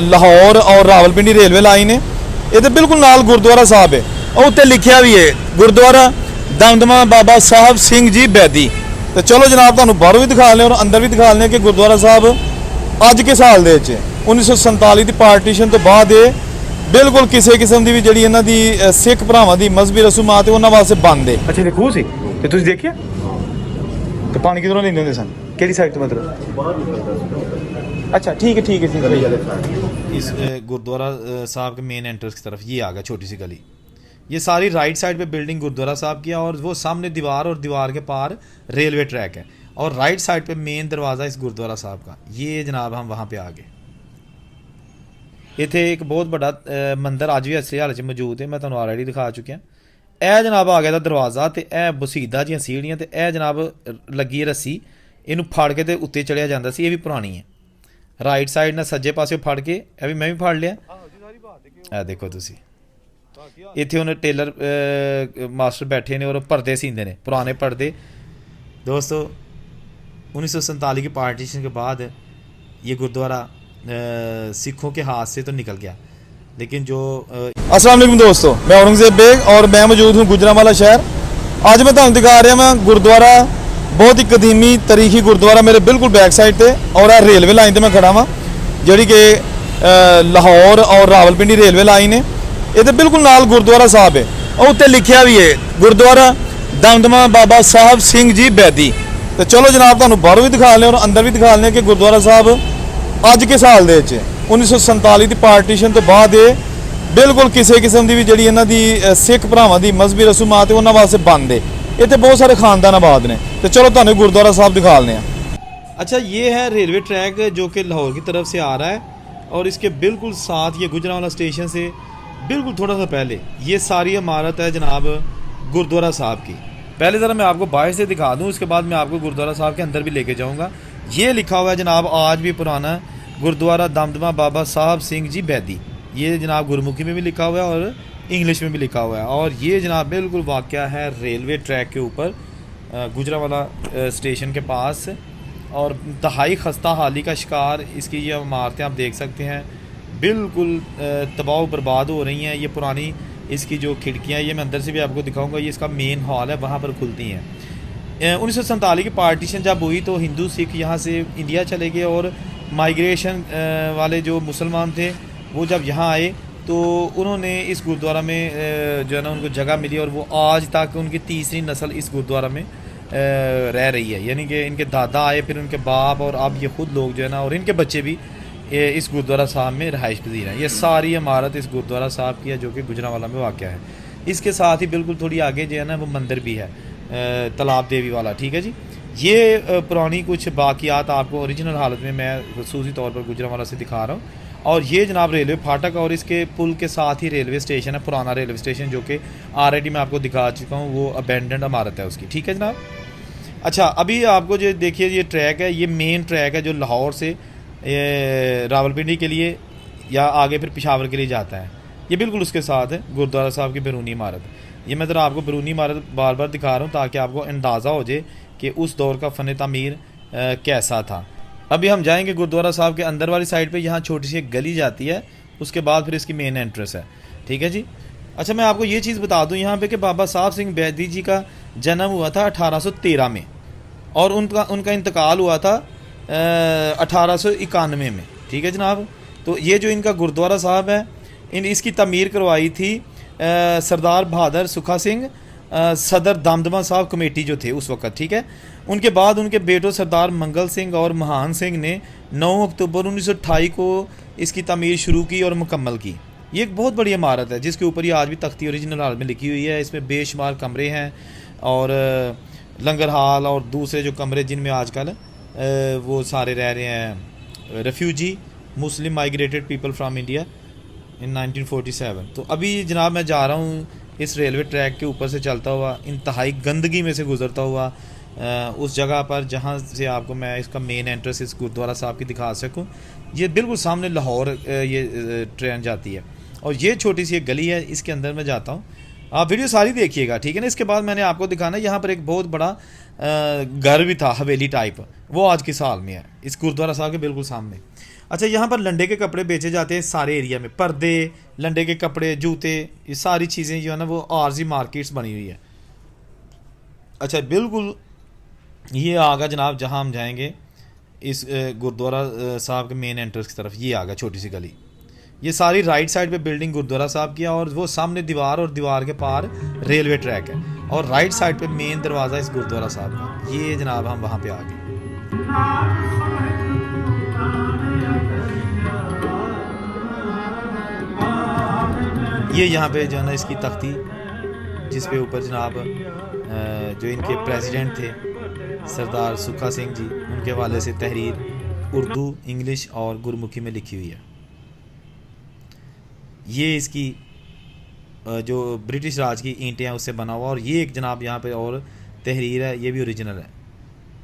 लाहौर और Rawalpindi railway line है। ये बिल्कुल नाल गुरुद्वारा साहब है और उत्ते लिखा भी है गुरुद्वारा दमदमा बाबा साहब सिंह जी बैदी। तो चलो जनाब तुहानू बाहरों भी दिखा लें और अंदर भी दिखा लें कि गुरुद्वारा साहब अज के साल दे 1947 की पार्टीशन तो बाद बिल्कुल किसी किस्म की भी जी इन्हों की सिख भरावां की मजहबी रसूमात है उन्होंने वास्ते बंद है। अच्छा ये खूह सी ते तुसीं देखिया तो पानी किधरों लेंदे हुंदे सन किहड़ी साइड तो मतलब अच्छा ठीक है इस गुरुद्वारा साहब के मेन एंट्रेंस की तरफ ये आ गया छोटी सी गली। ये सारी राइट साइड पे बिल्डिंग गुरुद्वारा साहब की है और वो सामने दीवार और दीवार के पार रेलवे ट्रैक है और राइट साइड पे मेन दरवाज़ा इस गुरुद्वारा साहब का। ये जनाब हम वहाँ पे आ गए। इत्थे एक बहुत बड़ा मंदिर अज भी असली हालत मौजूद है, मैं तुहानू ऑलरेडी दिखा चुकिया। यह जनाब आ गया दरवाज़ा तो यह बसीदा जी सीढ़ियाँ तो यह जनाब लगी रस्सी इनू फड़ के तो उत्ते चढ़िया जाता सी। ये भी पुरानी है। राइट साइड ने सज्जे पासे फड़ के भी मैं भी फड़ लिया। ए देखो तुसी इत्थे उन्हें टेलर मास्टर बैठे ने और पर्दे सींदे ने पुराने पर्दे। दोस्तों 1947 की पार्टीशन के बाद ये गुरुद्वारा सिखों के हाथ से तो निकल गया, लेकिन जो अस्सलाम वालेकुम दोस्तों, मैं औरंगजेब बेग और मैं मौजूद हूँ गुजरांवाला शहर। आज मैं तुहानू दिखा रहा मैं गुरुद्वारा बहुत ही कदीमी तारीखी गुरुद्वारा मेरे बिल्कुल बैक साइड से और रेलवे लाइन से मैं खड़ा वा जी कि लाहौर और रावलपिंडी रेलवे लाइन है। ये बिल्कुल नाल गुरुद्वारा साहब है और उत्ते लिखा भी है गुरुद्वारा दमदमा बाबा साहब सिंह जी बैदी। तो चलो जनाब तुहानू बाहरों भी दिखा लें और अंदर भी दिखा लें कि गुरुद्वारा साहब अज के साल दे 1947 की पार्टीशन तो बाद बिल्कुल किसी किस्म की भी जी इन्हों की सिख भरावां की मजहबी रसूमात है उन्होंने वास्ते बंद है। इतने बहुत सारे खानदान आबाद ने। तो चलो तुहानू गुरुद्वारा साहब दिखा लें। अच्छा ये है रेलवे ट्रैक जो कि लाहौर की तरफ से आ रहा है और इसके बिल्कुल साथ ये गुजरांवाला स्टेशन से बिल्कुल थोड़ा सा पहले ये सारी इमारत है जनाब गुरुद्वारा साहब की। पहले ज़रा मैं आपको बाहर से दिखा दूँ, उसके बाद मैं आपको गुरुद्वारा साहब के अंदर भी लेके जाऊँगा। ये लिखा हुआ है जनाब आज भी पुराना गुरुद्वारा दमदमा बाबा साहब सिंह जी बैदी। ये जनाब गुरमुखी में भी लिखा हुआ है और इंग्लिश में भी लिखा हुआ है। और ये जनाब बिल्कुल वाक़या है रेलवे ट्रैक के ऊपर गुजरांवाला स्टेशन के पास और इंतहाई खस्ता हाली का शिकार इसकी ये इमारतें आप देख सकते हैं बिल्कुल तबाह बर्बाद हो रही हैं। ये पुरानी इसकी जो खिड़कियाँ ये मैं अंदर से भी आपको दिखाऊंगा। ये इसका मेन हॉल है, वहाँ पर खुलती हैं। 1947 की पार्टीशन जब हुई तो हिंदू सिख यहाँ से इंडिया चले गए और माइग्रेशन वाले जो मुसलमान थे वो जब यहाँ आए तो उन्होंने इस गुरुद्वारा में जो है ना उनको जगह मिली और वो आज तक उनकी तीसरी नस्ल इस गुरुद्वारा में रह रही है। यानी कि इनके दादा आए, फिर उनके बाप और अब ये खुद लोग जो है ना और इनके बच्चे भी इस गुरुद्वारा साहब में रहाइश पजीर हैं। ये सारी इमारत इस गुरुद्वारा साहब की है जो कि गुजरांवाला में वाक़या है। इसके साथ ही बिल्कुल थोड़ी आगे जो है ना वो मंदिर भी है तालाब देवी वाला। ठीक है जी। ये पुरानी कुछ बाकियात आपको ओरिजिनल हालत में मैं खसूसी तौर पर गुजरांवाला से दिखा रहा हूँ। और ये जनाब रेलवे फाटक और इसके पुल के साथ ही रेलवे स्टेशन है, पुराना रेलवे स्टेशन जो कि ऑलरेडी मैं आपको दिखा चुका हूँ। वो अबेंडेंड इमारत है उसकी। ठीक है जनाब। अच्छा अभी आपको जो देखिए ये ट्रैक है, ये मेन ट्रैक है जो लाहौर से रावलपिंडी के लिए या आगे फिर पेशावर के लिए जाता है। ये बिल्कुल उसके साथ है गुरुद्वारा साहब की बैरूनी इमारत। ये मैं ज़रा आपको बैरूनी इमारत बार बार दिखा रहा हूँ ताकि आपको अंदाज़ा हो जाए कि उस दौर का फ़न तामीर कैसा था। अभी हम जाएंगे गुरुद्वारा साहब के अंदर वाली साइड पे। यहाँ छोटी सी एक गली जाती है, उसके बाद फिर इसकी मेन एंट्रेंस है। ठीक है जी। अच्छा मैं आपको ये चीज़ बता दूँ यहाँ पे कि बाबा साहब सिंह बैदी जी का जन्म हुआ था 1813 में और उनका इंतकाल हुआ था 1891 में। ठीक है जनाब। तो ये जो इनका गुरुद्वारा साहब है इसकी तमीर करवाई थी सरदार बहादुर सुखा सिंह सदर दमदमा साहब कमेटी जो थे उस वक्त। ठीक है। उनके बाद उनके बेटों सरदार मंगल सिंह और महान सिंह ने 9 अक्टूबर 1928 को इसकी तमीर शुरू की और मुकम्मल की। ये एक बहुत बड़ी इमारत है जिसके ऊपर ये आज भी तख्ती ओरिजिनल हाल में लिखी हुई है। इसमें बेशुमार कमरे हैं और लंगर हाल और दूसरे जो कमरे जिनमें आजकल वो सारे रह रहे हैं refugee Muslim migrated people from India in 1947। तो अभी जनाब मैं जा रहा हूँ इस रेलवे ट्रैक के ऊपर से चलता हुआ इंतहाई गंदगी में से गुजरता हुआ उस जगह पर जहाँ से आपको मैं इसका मेन एंट्रेंस इस गुरुद्वारा साहब की दिखा सकूँ। ये बिल्कुल सामने लाहौर ये ट्रेन जाती है और ये छोटी सी एक गली है, इसके अंदर मैं जाता हूँ। आप वीडियो सारी देखिएगा। ठीक है ना। इसके बाद मैंने आपको दिखाना यहाँ पर एक बहुत बड़ा घर भी था हवेली टाइप, वो आज की साल में है इस गुरुद्वारा साहब के बिल्कुल सामने। अच्छा, यहाँ पर लंडे के कपड़े बेचे जाते हैं सारे एरिया में, पर्दे, लंडे के कपड़े, जूते, ये सारी चीज़ें जो है ना वो आरजी मार्केट्स बनी हुई है। अच्छा बिल्कुल ये आगा जनाब जहाँ हम जाएंगे इस गुरुद्वारा साहब के मेन एंट्रेंस की तरफ, ये आगा छोटी सी गली, ये सारी राइट साइड पे बिल्डिंग गुरुद्वारा साहब की है और वो सामने दीवार और दीवार के पार रेलवे ट्रैक है और राइट साइड पे मेन दरवाज़ा इस गुरुद्वारा साहब का। ये जनाब हम वहाँ पे आ गए। ये यहाँ पे जो है ना इसकी तख्ती जिस पे ऊपर जनाब जो इनके प्रेसिडेंट थे सरदार सुखा सिंह जी, उनके हवाले से तहरीर उर्दू, इंग्लिश और गुरमुखी में लिखी हुई है। ये इसकी जो ब्रिटिश राज की ईंटें हैं उससे बना हुआ, और ये एक जनाब यहाँ पे और तहरीर है, ये भी ओरिजिनल है,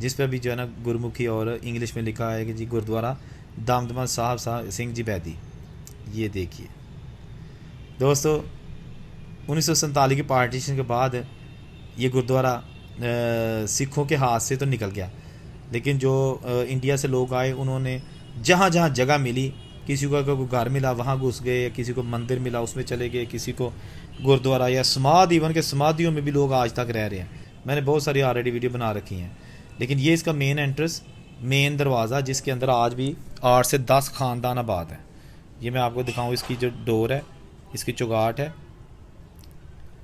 जिस पे भी जो है ना गुरमुखी और इंग्लिश में लिखा है कि जी गुरुद्वारा दामदमा साहब सिंह जी बैदी। ये देखिए दोस्तों, 1947 की पार्टीशन के बाद ये गुरुद्वारा सिखों के हाथ से तो निकल गया, लेकिन जो इंडिया से लोग आए उन्होंने जहाँ जहाँ जगह मिली, किसी को कोई घर मिला वहाँ घुस गए, या किसी को मंदिर मिला उसमें चले गए, किसी को गुरुद्वारा या समाधि, इवन के समाधियों में भी लोग आज तक रह रहे हैं। मैंने बहुत सारी ऑलरेडी वीडियो बना रखी हैं, लेकिन ये इसका मेन एंट्रेंस, मेन दरवाज़ा, जिसके अंदर आज भी 8 से 10 ख़ानदान आबाद हैं। ये मैं आपको दिखाऊँ, इसकी जो डोर है, इसकी चौगाट है,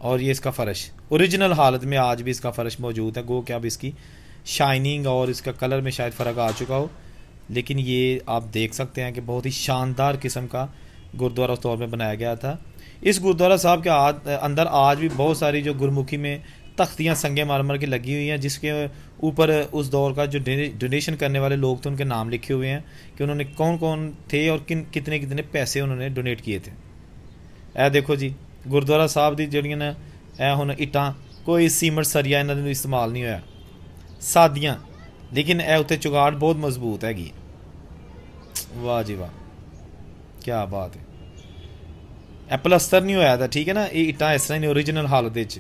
और ये इसका फ़र्श ओरिजिनल हालत में आज भी इसका फ़र्श मौजूद है। गो कि अब इसकी शाइनिंग और इसका कलर में शायद फ़र्क आ चुका हो, लेकिन ये आप देख सकते हैं कि बहुत ही शानदार किस्म का गुरुद्वारा उस दौर में बनाया गया था। इस गुरुद्वारा साहब के अंदर आज भी बहुत सारी जो गुरमुखी में तख्तियाँ संगे मरमर की लगी हुई हैं, जिसके ऊपर उस दौर का जो डोनेशन करने वाले लोग थे उनके नाम लिखे हुए हैं कि उन्होंने कौन कौन थे और कितने कितने पैसे उन्होंने डोनेट किए थे। ए देखो जी, गुरुद्वारा साहब दी जड़ियां ने ए हुण इट्टां, कोई सीमेंट सरिया इन्हां नूं इस्तेमाल नहीं होया, सादियां, लेकिन ए उत्ते चुगाड़ बहुत मजबूत हैगी। वाह जी वाह, क्या बात है। ए प्लस्तर नहीं होया था, ठीक है ना, ये इट्टां इस तरह नहीं ओरिजिनल हालत विच,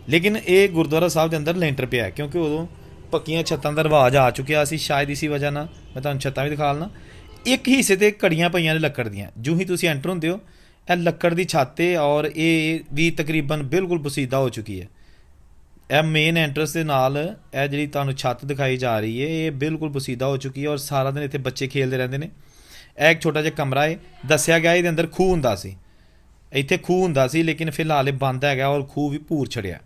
लेकिन ये गुरुद्वारा साहब के अंदर लेंटर पिया क्योंकि उदों पक्कियां छत्तां दा रवाज आ चुकिया सी, शायद इसी वजह ना। मैं तुहानूं छत्तां भी दिखा लना, एक हिस्से ते घड़ियां पईयां ने लक्कड़ दियां, जो ही तुसीं एंटर हुंदे हो ਇਹ ਲੱਕੜ ਦੀ ਛੱਤ ਹੈ ਔਰ ਇਹ ਵੀ ਤਕਰੀਬਨ ਬਿਲਕੁਲ ਬਸੀਦਾ ਹੋ ਚੁੱਕੀ ਹੈ। ਇਹ ਮੇਨ ਐਂਟਰੈਂਸ ਦੇ ਨਾਲ ਇਹ ਜਿਹੜੀ ਤੁਹਾਨੂੰ ਛੱਤ ਦਿਖਾਈ ਜਾ ਰਹੀ ਹੈ ਇਹ ਬਿਲਕੁਲ ਬਸੀਦਾ ਹੋ ਚੁੱਕੀ ਹੈ ਔਰ ਸਾਰਾ ਦਿਨ ਇੱਥੇ ਬੱਚੇ ਖੇਡਦੇ ਰਹਿੰਦੇ ਨੇ। ਇਹ ਇੱਕ ਛੋਟਾ ਜਿਹਾ ਕਮਰਾ ਹੈ, ਦੱਸਿਆ ਗਿਆ ਇਹਦੇ ਅੰਦਰ ਖੂਹ ਹੁੰਦਾ ਸੀ, ਇੱਥੇ ਖੂਹ ਹੁੰਦਾ ਸੀ, ਲੇਕਿਨ ਫਿਲਹਾਲ ਇਹ ਬੰਦ ਹੈਗਾ ਔਰ ਖੂਹ ਵੀ ਭੂਰ ਛੜਿਆ,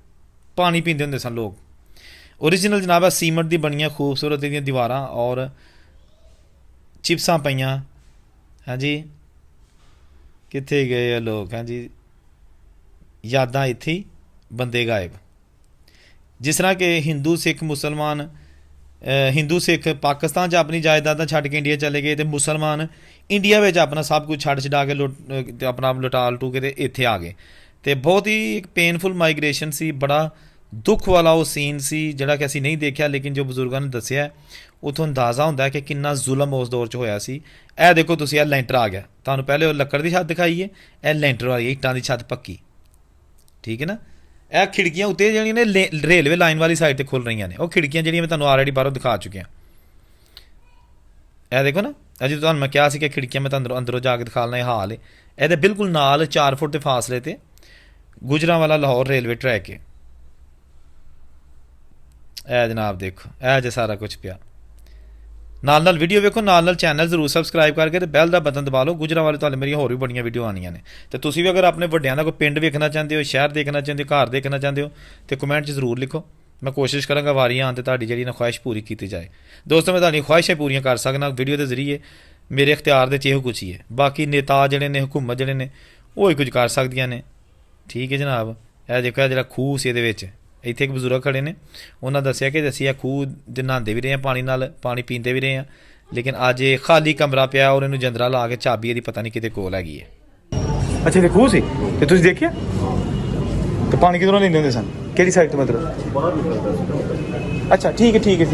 ਪਾਣੀ ਪੀਂਦੇ ਹੁੰਦੇ ਸਨ ਲੋਕ। ओरिजिनल जनाब है सीमेंट दी बनिया खूबसूरत ਦੀਆਂ ਦੀਵਾਰਾਂ और चिप्सां ਪਈਆਂ। हाँ जी, कित्थे गए लोग? हाँ जी, यादां इत्थे ही, बंदे गायब। जिस तरह के हिंदू सिख मुसलमान, हिंदू सिख पाकिस्तान च अपनी जायदादां छड्ड के इंडिया चले गए, तो मुसलमान इंडिया में अपना सब कुछ छड्ड छडा के अपना लुटा लटू के इत्थे आ गए। तो बहुत ही एक पेनफुल माइग्रेशन सी, बड़ा दुख वाला वो सीन सी जिहड़ा कि असीं नहीं देखिया, लेकिन जो बजुर्गों ने दस्सिया उतों अंदाज़ा होंदा है कि कितना जुलम उस दौर च होया सी। ए देखो तुसीं, यह लैंटर आ गया, तुहानूं पहले लक्कड़ की छत दिखाई है, यह लैंटर वाली इट्टां की छत पक्की, ठीक है ना। यह खिड़कियां उत्ते जिहड़ियां ने रेलवे लाइन वाली साइड ते खुल रही ने, वो खिड़कियां जिहड़ियां मैं तुहानूं ऑलरेडी बाहरों दिखा चुकिया। यह देखो ना, अजे तुहानूं मैं कहा सी कि खिड़कियां मैं तुहानूं अंदरों जाके दिखाना, यह हाल है। ਇਹਦੇ बिल्कुल नाल 4 फुट के फासले ते गुजरांवाला लाहौर रेलवे ट्रैक है। ए जनाब देखो, ए जे सारा कुछ पिया। नाल वीडियो वेखो, नाल चैनल जरूर सबसक्राइब करके बैल का बटन दबा लो। गुजरांवाले तुहानूं मेरी होर भी बड़ियां वीडियो आनियां ने, तो तुसीं भी अगर अपने वड्डियां दा कोई पिंड वेखना चाहते हो, शहर देखना चाहते हो, घर देखना चाहते हो, तो कमेंट च जरूर लिखो। मैं कोशिश करांगा वारी आन ते तुहाडी जिहड़ी ना ख्वाहिश पूरी की जाए। दोस्तों, मैं तुहाडी ख्वाहिशां पूरियां कर सकना वीडियो के जरिए, मेरे इख्तियार दे च इहो कुछ ही है। बाकी नेता जिहड़े ने, हुकूमत जिहड़े ने, वो ही कुछ कर सकदियां ने, ठीक है जनाब। यह देखो, यह जिहड़ा खूह सी इहदे विच, ਇੱਥੇ एक बजुर्ग खड़े ने, उन्होंने दस्सिया कि ਅਸੀਂ ਇਹ ਖੂਹ ਦੇ ਨਹਾਉਂਦੇ ਵੀ ਰਹੇ ਹਾਂ ਪਾਣੀ ਨਾਲ, ਪਾਣੀ ਪੀਂਦੇ ਵੀ ਰਹੇ ਹਾਂ, लेकिन ਅੱਜ ਇਹ ਖਾਲੀ ਕਮਰਾ ਪਿਆ ਔਰ ਇਹਨੂੰ ਜੰਦਰਾ ਲਾ ਕੇ ਚਾਬੀ ਇਹਦੀ ਪਤਾ ਨਹੀਂ ਕਿਤੇ ਕੋਲ ਹੈਗੀ ਹੈ। ਅੱਛਾ, ਇਹ ਖੂਹ ਸੀ ਤੇ ਤੁਸੀਂ ਦੇਖਿਆ ਤੇ ਪਾਣੀ ਕਿਧਰੋਂ ਲੈਂਦੇ ਹੁੰਦੇ ਸਨ? ਕਿਹੜੀ ਸਾਈਡ ਤੋਂ मतलब? अच्छा ठीक है, ठीक है,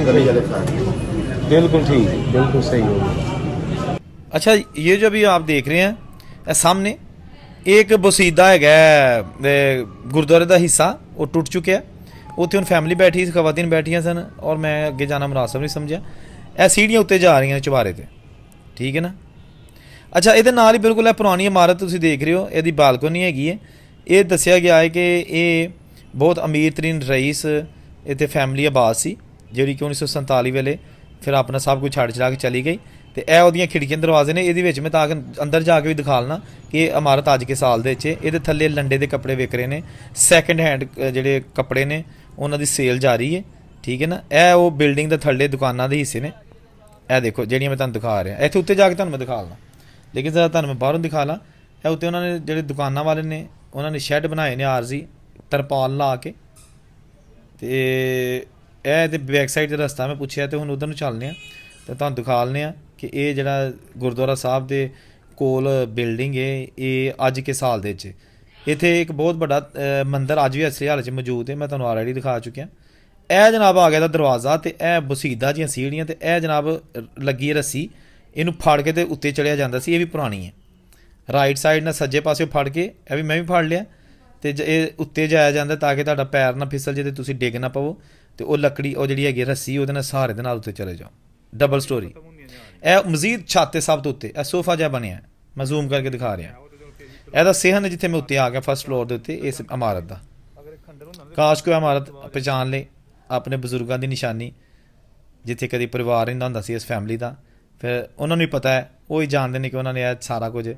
बिल्कुल ठीक है, बिल्कुल सही हो गया। अच्छा, ये जो अभी आप देख रहे हैं सामने एक बसीदा है गुरुद्वारे का हिस्सा, वो टुट चुका है। उत्थे हुण फैमिली बैठी सी, खवातीन बैठियां सन और मैं अगे जाना मुनासब नहीं समझा। यह सीढ़ियां उत्ते जा रही हैं चुबारे ते, ठीक है ना। ਅੱਛਾ, ਇਹਦੇ ਨਾਲ ਹੀ ਬਿਲਕੁਲ ਇਹ ਪੁਰਾਣੀ ਇਮਾਰਤ ਤੁਸੀਂ ਦੇਖ ਰਹੇ ਹੋ, ਇਹਦੀ ਬਾਲਕੋਨੀ ਹੈਗੀ ਹੈ। ਇਹ ਦੱਸਿਆ ਗਿਆ ਹੈ ਕਿ ਇਹ ਬਹੁਤ ਅਮੀਰ ਤਰੀਨ ਰਈਸ ਇੱਥੇ ਫੈਮਿਲੀ ਆਬਾਦ ਸੀ, ਜਿਹੜੀ ਕਿ 1947 ਵੇਲੇ ਫਿਰ ਆਪਣਾ ਸਭ ਕੁਝ ਛੱਡ ਛੜਾ ਕੇ ਚਲੀ ਗਈ। ਤੇ ਇਹ ਉਹਦੀਆਂ ਖਿੜਕੀਆਂ ਦਰਵਾਜ਼ੇ ਨੇ। ਇਹਦੇ ਵਿੱਚ ਮੈਂ ਤਾਂ ਕਿ ਅੰਦਰ ਜਾ ਕੇ ਵੀ ਦਿਖਾ ਲਣਾ ਕਿ ਇਹ ਇਮਾਰਤ ਅੱਜ ਕੇ ਸਾਲ ਦੇ ਵਿੱਚ ਇਹਦੇ ਥੱਲੇ ਲੰਡੇ ਦੇ ਕੱਪੜੇ ਵਿਕ ਰਹੇ ਨੇ, ਸੈਕਿੰਡ ਹੈਂਡ ਜਿਹੜੇ ਕੱਪੜੇ ਨੇ ਉਹਨਾਂ ਦੀ ਸੇਲ ਜਾਰੀ ਹੈ, ਠੀਕ ਹੈ ਨਾ। ਇਹ ਉਹ ਬਿਲਡਿੰਗ ਦੇ ਥੱਲੇ ਦੁਕਾਨਾਂ ਦੇ ਹਿੱਸੇ ਨੇ, ਇਹ ਦੇਖੋ ਜਿਹੜੀਆਂ ਮੈਂ ਤੁਹਾਨੂੰ ਦਿਖਾ ਰਿਹਾ। ਇੱਥੇ ਉੱਤੇ ਜਾ ਕੇ ਤੁਹਾਨੂੰ ਮੈਂ ਦਿਖਾ ਲਣਾ, ਲੇਕਿਨ ਜ਼ਰਾ ਤੁਹਾਨੂੰ ਮੈਂ ਬਾਹਰੋਂ ਦਿਖਾ ਲਾਂ। ਇਹ ਉੱਤੇ ਉਹਨਾਂ ਨੇ ਜਿਹੜੇ ਦੁਕਾਨਾਂ ਵਾਲੇ ਨੇ ਉਹਨਾਂ ਨੇ ਸ਼ੈੱਡ ਬਣਾਏ ਨੇ ਆਰਜ਼ੀ ਤਰਪਾਲ ਲਾ ਕੇ। ਤੇ ਇਹ ਤੇ ਬੈਕ ਸਾਈਡ ਦਾ ਰਸਤਾ ਮੈਂ ਪੁੱਛਿਆ ਤੇ ਹੁਣ ਉਧਰ ਨੂੰ ਚੱਲਦੇ ਆ ਤੇ ਤੁਹਾਨੂੰ ਦਿਖਾ ਲੈਂਦੇ ਆ ਕਿ ਇਹ ਜਿਹੜਾ ਗੁਰਦੁਆਰਾ ਸਾਹਿਬ ਦੇ ਕੋਲ ਬਿਲਡਿੰਗ ਹੈ ਇਹ ਅੱਜ ਕੇ ਸਾਲ ਦੇ ਵਿੱਚ ਇੱਥੇ ਇੱਕ ਬਹੁਤ ਵੱਡਾ ਮੰਦਿਰ ਅੱਜ ਵੀ ਅਸਲੀ ਹਾਲਤ 'ਚ ਮੌਜੂਦ ਹੈ। ਮੈਂ ਤੁਹਾਨੂੰ ਆਲਰੇਡੀ ਦਿਖਾ ਚੁੱਕਿਆ। ਇਹ ਜਨਾਬ ਆ ਗਿਆ ਦਾ ਦਰਵਾਜ਼ਾ ਤੇ ਇਹ ਬਸੀਦਾ ਜੀਆਂ ਸੀੜੀਆਂ ਤੇ ਇਹ ਜਨਾਬ ਲੱਗੀ ਹੈ ਰੱਸੀ, ਇਹਨੂੰ ਫੜ ਕੇ ਤੇ ਉੱਤੇ ਚੜਿਆ ਜਾਂਦਾ ਸੀ। ਇਹ ਵੀ ਪੁਰਾਣੀ ਹੈ। ਰਾਈਟ ਸਾਈਡ ਨਾਲ ਸੱਜੇ ਪਾਸੇ ਫੜ ਕੇ ਇਹ ਵੀ ਮੈਂ ਵੀ ਫੜ ਲਿਆ ਤੇ ਇਹ ਉੱਤੇ ਜਾਇਆ ਜਾਂਦਾ ਤਾਂ ਕਿ ਤੁਹਾਡਾ ਪੈਰ ਨਾ ਫਿਸਲ ਜੇ ਤੇ ਤੁਸੀਂ ਡਿੱਗ ਨਾ ਪਵੋ। ਤੇ ਉਹ ਲੱਕੜੀ ਉਹ ਜਿਹੜੀ ਹੈਗੀ ਰੱਸੀ ਉਹਦੇ ਨਾਲ ਸਹਾਰੇ ਦੇ ਨਾਲ ਉੱਤੇ ਚਲੇ ਜਾਓ। ਡਬਲ ਸਟੋਰੀ ਇਹ ਮਜ਼ੀਦ ਛੱਤ ਤੇ ਸਭ ਤੋਂ ਉੱਤੇ ਇਹ ਸੋਫਾ ਜਿਹਾ ਬਣਿਆ, ਮੈਂ ਜ਼ੂਮ ਕਰਕੇ ਦਿਖਾ ਰਿਹਾ। ਇਹਦਾ ਸਿਹਨ ਜਿੱਥੇ ਮੈਂ ਉੱਤੇ ਆ ਗਿਆ ਫਸਟ ਫਲੋਰ ਦੇ ਉੱਤੇ ਇਸ ਇਮਾਰਤ ਦਾ। ਕਾਸ਼ ਕੋਈ ਇਮਾਰਤ ਪਛਾਣ ਲੇ ਆਪਣੇ ਬਜ਼ੁਰਗਾਂ ਦੀ ਨਿਸ਼ਾਨੀ, ਜਿੱਥੇ ਕਦੀ ਪਰਿਵਾਰ ਰਹਿੰਦਾ ਹੁੰਦਾ ਸੀ ਇਸ ਫੈਮਿਲੀ ਦਾ। ਫਿਰ ਉਹਨਾਂ ਨੂੰ ਹੀ ਪਤਾ ਹੈ, ਉਹ ਹੀ ਜਾਣਦੇ ਨੇ ਕਿ ਉਹਨਾਂ ਨੇ ਇਹ ਸਾਰਾ ਕੁਝ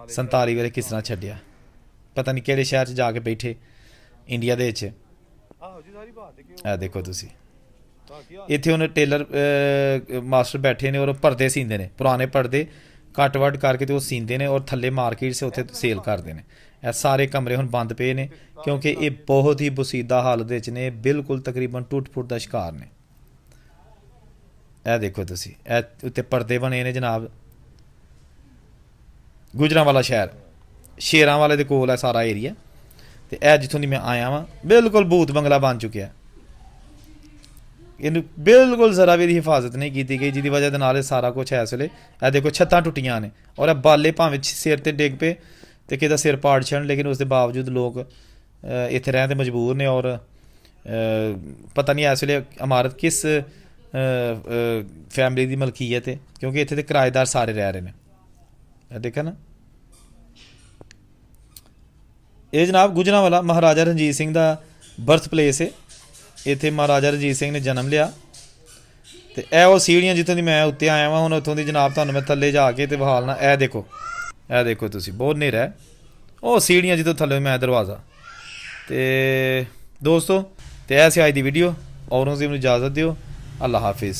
47 ਵੇਲੇ ਕਿਸ ਤਰ੍ਹਾਂ ਛੱਡਿਆ। ਪਤਾ ਨਹੀਂ ਕਿਹੜੇ ਸ਼ਹਿਰ 'ਚ ਜਾ ਕੇ ਬੈਠੇ ਇੰਡੀਆ ਦੇ ਵਿੱਚ। ਇਹ ਦੇਖੋ ਤੁਸੀਂ, ਇੱਥੇ ਉਹਨੇ ਟੇਲਰ ਮਾਸਟਰ ਬੈਠੇ ਨੇ ਔਰ ਪਰਦੇ ਸੀਂਦੇ ਨੇ, ਪੁਰਾਣੇ ਪਰਦੇ ਕੱਟ ਵੱਟ ਕਰਕੇ ਤੇ ਉਹ ਸੀਂਦੇ ਨੇ ਔਰ ਥੱਲੇ ਮਾਰਕੀਟ 'ਚ ਉੱਥੇ ਸੇਲ ਕਰਦੇ ਨੇ। ਇਹ ਸਾਰੇ ਕਮਰੇ ਹੁਣ ਬੰਦ ਪਏ ਨੇ ਕਿਉਂਕਿ ਇਹ ਬਹੁਤ ਹੀ ਬਸੀਦਾ ਹਾਲਤ ਦੇ ਵਿੱਚ ਨੇ, ਬਿਲਕੁਲ ਤਕਰੀਬਨ ਟੁੱਟ ਫੁੱਟ ਦਾ ਸ਼ਿਕਾਰ ਨੇ। ਇਹ ਦੇਖੋ ਤੁਸੀਂ, ਇਹ ਉੱਤੇ ਪਰਦੇ ਬਣੇ ਨੇ ਜਨਾਬ। ਗੁਜਰਾਂਵਾਲਾ ਸ਼ਹਿਰ ਸ਼ੇਰਾਂ ਵਾਲੇ ਦੇ ਕੋਲ ਹੈ ਸਾਰਾ ਏਰੀਆ। ਤੇ ਇਹ ਜਿੱਥੋਂ ਦੀ ਮੈਂ ਆਇਆ ਵਾਂ ਬਿਲਕੁਲ ਭੂਤ ਬੰਗਲਾ ਬਣ ਚੁੱਕਿਆ। ਇਹਨੂੰ ਬਿਲਕੁਲ ਜ਼ਰਾ ਵੀ ਇਹਦੀ ਹਿਫਾਜ਼ਤ ਨਹੀਂ ਕੀਤੀ ਗਈ, ਜਿਹਦੀ ਵਜ੍ਹਾ ਦੇ ਨਾਲ ਇਹ ਸਾਰਾ ਕੁਛ ਹੈ। ਇਸ ਵੇਲੇ ਇਹ ਦੇਖੋ ਛੱਤਾਂ ਟੁੱਟੀਆਂ ਨੇ ਔਰ ਇਹ ਬਾਲੇ ਭਾਵੇਂ ਸਿਰ ਤੇ ਡਿੱਗ ਪਏ ਤੇ ਕਿਹਦਾ ਸਿਰ ਪਾੜ ਛਣ, ਲੇਕਿਨ ਉਸ ਦੇ ਬਾਵਜੂਦ ਲੋਕ ਇੱਥੇ ਰਹਿਣ ਤੇ ਮਜਬੂਰ ਨੇ। ਔਰ ਪਤਾ ਨਹੀਂ ਇਸ ਵੇਲੇ ਇਮਾਰਤ ਕਿਸ ਫੈਮਿਲੀ ਦੀ ਮਲਕੀਅਤ ਹੈ, ਕਿਉਂਕਿ ਇੱਥੇ ਦੇ ਕਿਰਾਏਦਾਰ ਸਾਰੇ ਰਹਿ ਰਹੇ ਨੇ। ਇਹ ਦੇਖਿਆ ਨਾ, ਇਹ ਜਨਾਬ ਗੁਜਰਾਂਵਾਲਾ ਮਹਾਰਾਜਾ ਰਣਜੀਤ ਸਿੰਘ ਦਾ ਬਰਥ ਪਲੇਸ ਹੈ। ਇੱਥੇ ਮਹਾਰਾਜਾ ਰਣਜੀਤ ਸਿੰਘ ਨੇ ਜਨਮ ਲਿਆ। ਤੇ ਇਹ ਉਹ ਸੀੜੀਆਂ ਜਿੱਥੋਂ ਦੀ ਮੈਂ ਉੱਤੇ ਆਇਆ ਵਾਂ, ਹੁਣ ਉੱਥੋਂ ਦੀ ਜਨਾਬ ਤੁਹਾਨੂੰ ਮੈਂ ਥੱਲੇ ਜਾ ਕੇ ਤੇ ਵਿਖਾਲਣਾ। ਇਹ ਦੇਖੋ ਤੁਸੀਂ, ਬਹੁਤ ਹਨੇਰਾ ਹੈ। ਉਹ ਸੀੜੀਆਂ ਜਿੱਥੋਂ ਥੱਲੇ ਮੈਂ ਦਰਵਾਜ਼ਾ। ਤੇ ਦੋਸਤੋ, ਤੇ ਇਹ ਸੀ ਅੱਜ ਦੀ ਵੀਡੀਓ। ਔਰੰਗਜ਼ੇਬ ਨੂੰ ਇਜਾਜ਼ਤ ਦਿਓ। ਅੱਲਾ ਹਾਫਿਜ਼।